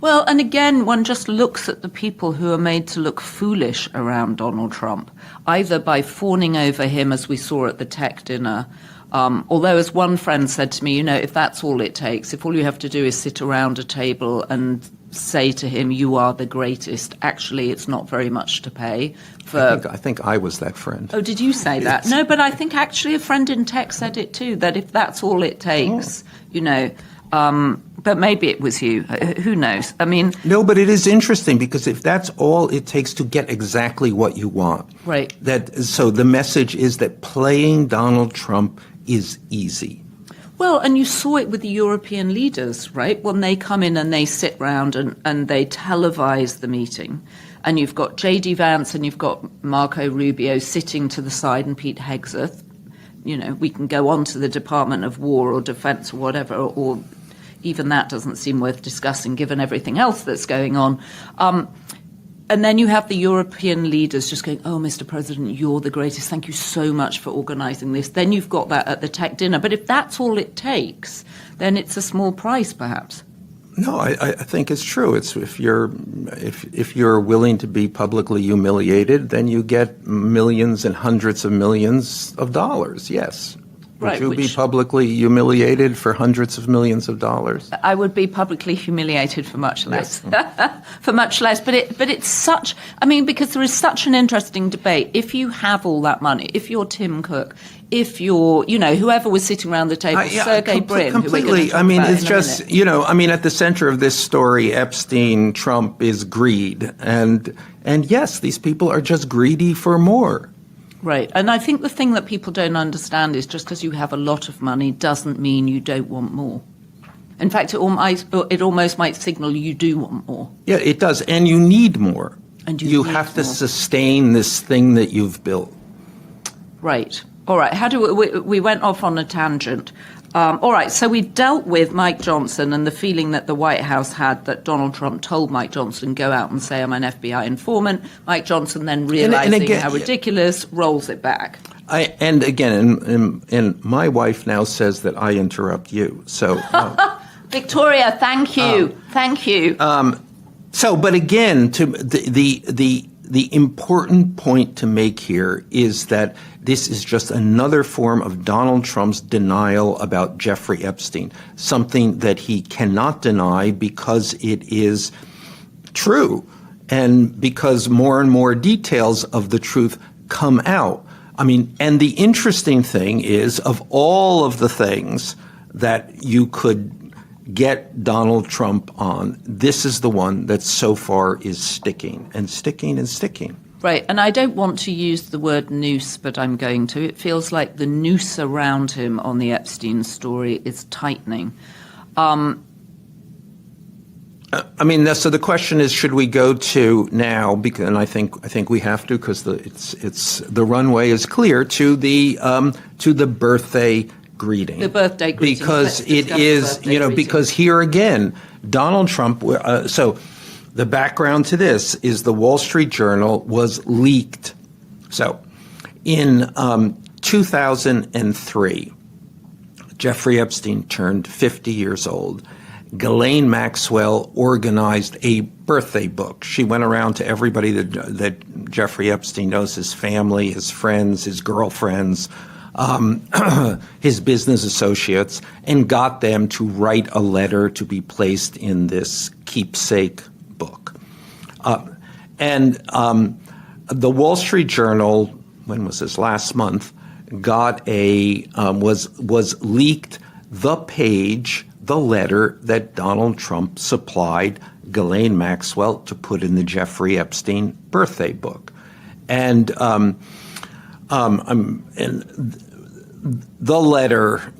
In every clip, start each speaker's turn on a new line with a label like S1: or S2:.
S1: Well, and again, one just looks at the people who are made to look foolish around Donald Trump, either by fawning over him, as we saw at the tech dinner. Although, as one friend said to me, if that's all it takes, if all you have to do is sit around a table and say to him, you are the greatest, actually, it's not very much to pay.
S2: I think I was that friend.
S1: Oh, did you say that? No, but I think actually a friend in tech said it too, that if that's all it takes, but maybe it was you. Who knows? I mean...
S2: No, but it is interesting because if that's all it takes to get exactly what you want.
S1: Right.
S2: So the message is that playing Donald Trump is easy.
S1: Well, and you saw it with the European leaders, right? When they come in and they sit round and they televise the meeting. And you've got J.D. Vance and you've got Marco Rubio sitting to the side and Pete Hegseth. We can go on to the Department of War or Defence or whatever, or even that doesn't seem worth discussing given everything else that's going on. And then you have the European leaders just going, oh, Mr. President, you're the greatest. Thank you so much for organising this. Then you've got that at the tech dinner. But if that's all it takes, then it's a small price, perhaps.
S2: No, I think it's true. It's if you're willing to be publicly humiliated, then you get millions and hundreds of millions of dollars. Yes. Would you be publicly humiliated for hundreds of millions of dollars?
S1: I would be publicly humiliated for much less. Yes. For much less. But it's such, because there is such an interesting debate. If you have all that money, if you're Tim Cook, if you're, whoever was sitting around the table, Sergey Brin.
S2: Completely. It's just, at the center of this story, Epstein, Trump is greed. And yes, these people are just greedy for more.
S1: Right. And I think the thing that people don't understand is just because you have a lot of money doesn't mean you don't want more. In fact, it almost might signal you do want more.
S2: Yeah, it does. And you need more.
S1: And
S2: you have to sustain this thing that you've built.
S1: Right. All right. How do we went off on a tangent. All right. So we dealt with Mike Johnson and the feeling that the White House had that Donald Trump told Mike Johnson, go out and say I'm an FBI informant. Mike Johnson then realizing how ridiculous, rolls it back.
S2: And my wife now says that I interrupt you. So,
S1: Victoria, thank you. Thank you.
S2: But again, to the important point to make here is that this is just another form of Donald Trump's denial about Jeffrey Epstein, something that he cannot deny because it is true and because more and more details of the truth come out. And the interesting thing is, of all of the things that you could get Donald Trump on, this is the one that so far is sticking and sticking and sticking.
S1: Right, and I don't want to use the word noose, but I'm going to. It feels like the noose around him on the Epstein story is tightening.
S2: So the question is, should we go to now? Because, and I think we have to, because the runway is clear to the birthday greeting.
S1: The birthday greeting.
S2: Because it is, because here again, Donald Trump. The background to this is the Wall Street Journal was leaked. So in 2003, Jeffrey Epstein turned 50 years old. Ghislaine Maxwell organized a birthday book. She went around to everybody that Jeffrey Epstein knows, his family, his friends, his girlfriends, his business associates, and got them to write a letter to be placed in this keepsake book. The Wall Street Journal, when was this, last month, got was leaked the letter that Donald Trump supplied Ghislaine Maxwell to put in the Jeffrey Epstein birthday book. And the letter,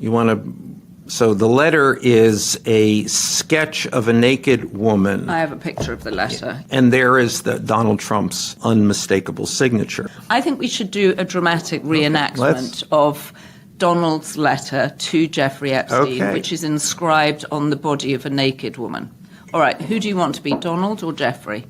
S2: the letter is a sketch of a naked woman.
S1: I have a picture of the letter.
S2: And there is Donald Trump's unmistakable signature.
S1: I think we should do a dramatic reenactment of Donald's letter to Jeffrey Epstein, which is inscribed on the body of a naked woman. All right, who do you want to be, Donald or Jeffrey?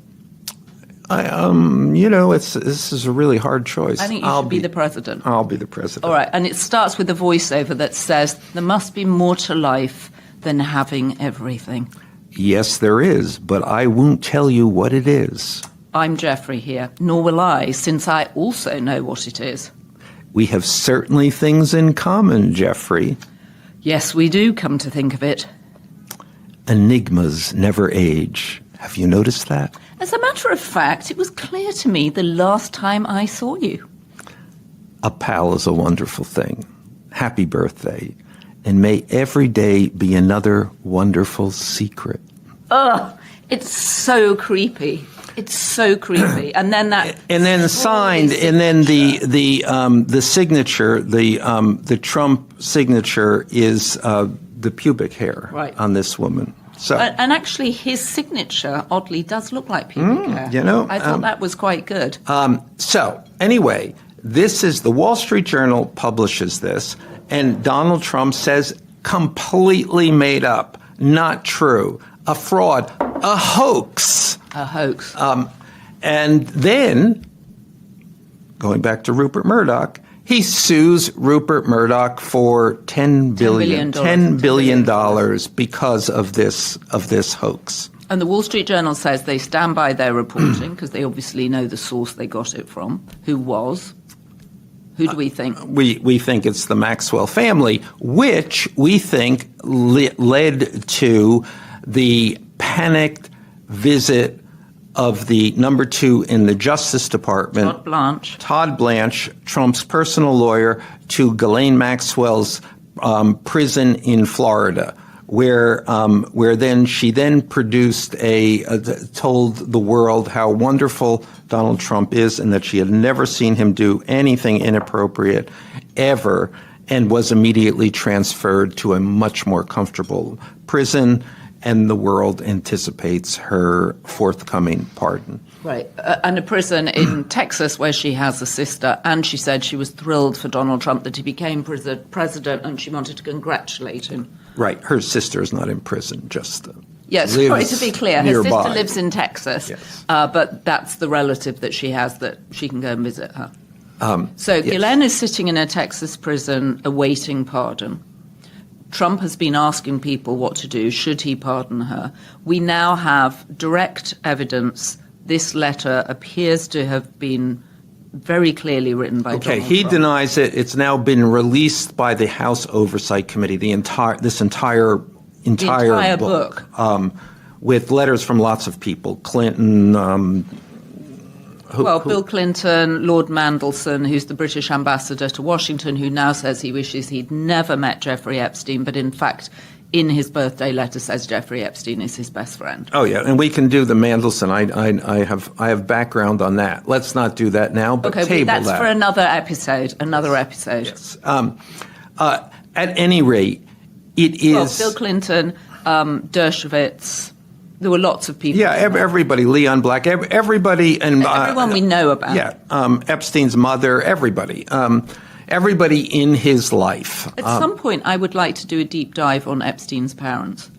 S1: This is a really hard choice. I think you should be the president.
S2: I'll be the president.
S1: All right, and it starts with a voiceover that says, there must be more to life than having everything.
S2: Yes, there is, but I won't tell you what it is.
S1: I'm Jeffrey here, nor will I, since I also know what it is.
S2: We have certainly things in common, Jeffrey.
S1: Yes, we do, come to think of it.
S2: Enigmas never age. Have you noticed that?
S1: As a matter of fact, it was clear to me the last time I saw you.
S2: A pal is a wonderful thing. Happy birthday. And may every day be another wonderful secret.
S1: Ugh, it's so creepy. It's so creepy. And then
S2: signed, and then the signature, the Trump signature is the pubic hair on this woman. So,
S1: and actually, his signature oddly does look like pubic hair. I thought that was quite good.
S2: So anyway, this is the Wall Street Journal publishes this, and Donald Trump says completely made up, not true, a fraud, a hoax.
S1: A hoax.
S2: And then, going back to Rupert Murdoch, he sues Rupert Murdoch for $10 billion because of this hoax.
S1: And the Wall Street Journal says they stand by their reporting because they obviously know the source they got it from. Who was? Who do we think?
S2: We think it's the Maxwell family, which we think led to the panicked visit of the number 2 in the Justice Department, Todd Blanche, Trump's personal lawyer, to Ghislaine Maxwell's prison in Florida, where then she produced told the world how wonderful Donald Trump is and that she had never seen him do anything inappropriate ever, and was immediately transferred to a much more comfortable prison. And the world anticipates her forthcoming pardon.
S1: Right. And a prison in Texas where she has a sister. And she said she was thrilled for Donald Trump that he became president, and she wanted to congratulate him.
S2: Right. Her sister is not in prison, just
S1: yes, sorry, to be clear,
S2: nearby.
S1: Her sister lives in Texas. Yes. But that's the relative that she has that she can go and visit her. Ghislaine is sitting in a Texas prison awaiting pardon. Trump has been asking people what to do. Should he pardon her? We now have direct evidence. This letter appears to have been very clearly written by Donald Trump.
S2: He denies it. It's now been released by the House Oversight Committee. This entire book. With letters from lots of people. Clinton.
S1: Bill Clinton, Lord Mandelson, who's the British ambassador to Washington, who now says he wishes he'd never met Jeffrey Epstein, but in fact, in his birthday letter says Jeffrey Epstein is his best friend.
S2: Oh, yeah, and we can do the Mandelson. I have background on that. Let's not do that now, but table that.
S1: That's for another episode. Yes.
S2: At any rate, it is...
S1: Bill Clinton, Dershowitz... There were lots of people.
S2: Yeah, everybody, Leon Black, everybody. And
S1: everyone we know about.
S2: Yeah, Epstein's mother, everybody. Everybody in his life.
S1: At some point, I would like to do a deep dive on Epstein's parents.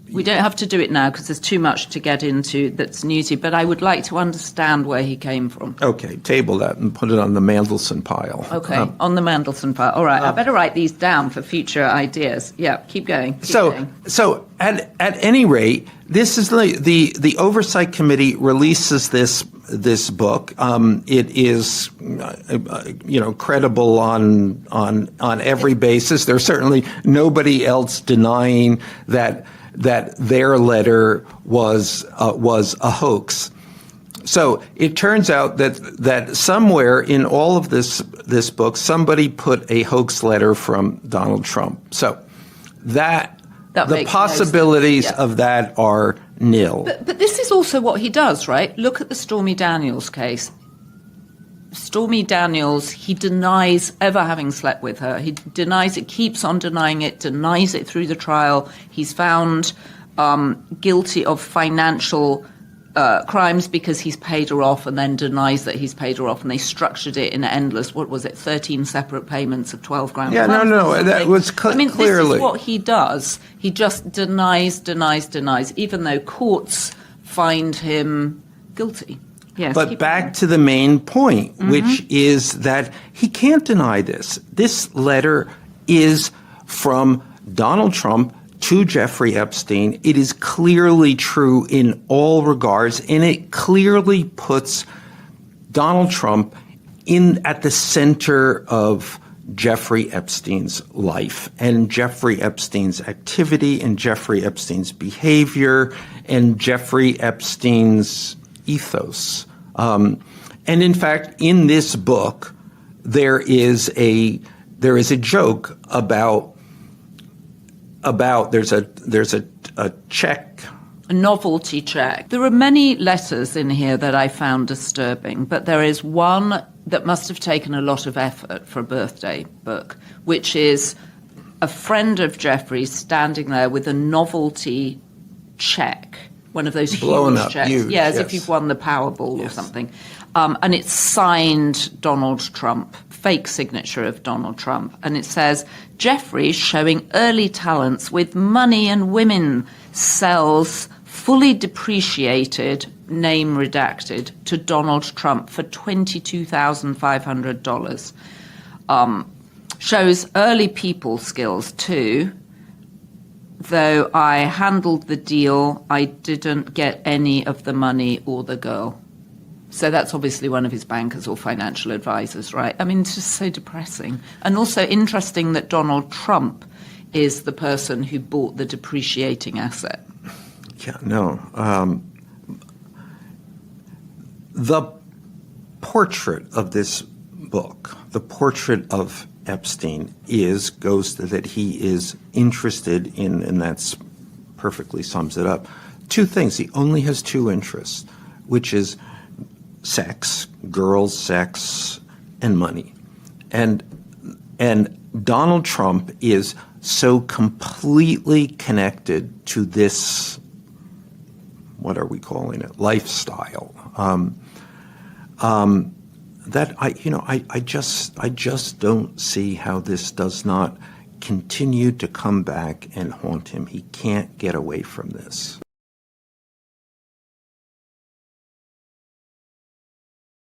S1: We don't have to do it now because there's too much to get into that's newsy, but I would like to understand where he came from.
S2: Okay, table that and put it on the Mandelson pile.
S1: Okay, on the Mandelson pile. All right, I better write these down for future ideas. Yeah, keep going.
S2: So at any rate, this is the Oversight Committee releases this book. It is credible on every basis. There's certainly nobody else denying that their letter was a hoax. So it turns out that somewhere in all of this book, somebody put a hoax letter from Donald Trump. So that the possibilities of that are nil.
S1: But this is also what he does, right? Look at the Stormy Daniels case. Stormy Daniels, he denies ever having slept with her. He denies it, keeps on denying it, denies it through the trial. He's found guilty of financial crimes because he's paid her off, and then denies that he's paid her off. And they structured it in endless, 13 separate payments of $12,000.
S2: Yeah, no, that was clearly.
S1: This is what he does. He just denies, even though courts find him guilty. Yes,
S2: but back to the main point, which is that he can't deny this. This letter is from Donald Trump to Jeffrey Epstein. It is clearly true in all regards, and it clearly puts Donald Trump at the center of Jeffrey Epstein's life and Jeffrey Epstein's activity and Jeffrey Epstein's behavior and Jeffrey Epstein's ethos. And in fact, in this book, there is a joke about there's a check.
S1: A novelty check. There are many letters in here that I found disturbing, but there is one that must have taken a lot of effort for a birthday book, which is a friend of Jeffrey's standing there with a novelty check, one of those
S2: blown
S1: huge checks.
S2: Huge,
S1: as
S2: yes.
S1: if you've won the Powerball
S2: Yes.
S1: or something. And it's signed Donald Trump, fake signature of Donald Trump. And it says, Jeffrey showing early talents with money and women, sells fully depreciated, name redacted, to Donald Trump for $22,500. Shows early people skills too. Though I handled the deal, I didn't get any of the money or the girl. So that's obviously one of his bankers or financial advisors, right? I mean, it's just so depressing. And also interesting that Donald Trump is the person who bought the depreciating asset.
S2: Yeah, no. The portrait of this book, the portrait of Epstein goes to that he is interested in, and that's perfectly sums it up, two things. He only has two interests, which is sex, girls, sex, and money. And Donald Trump is so completely connected to this, what are we calling it, lifestyle, that I just don't see how this does not continue to come back and haunt him. He can't get away from this.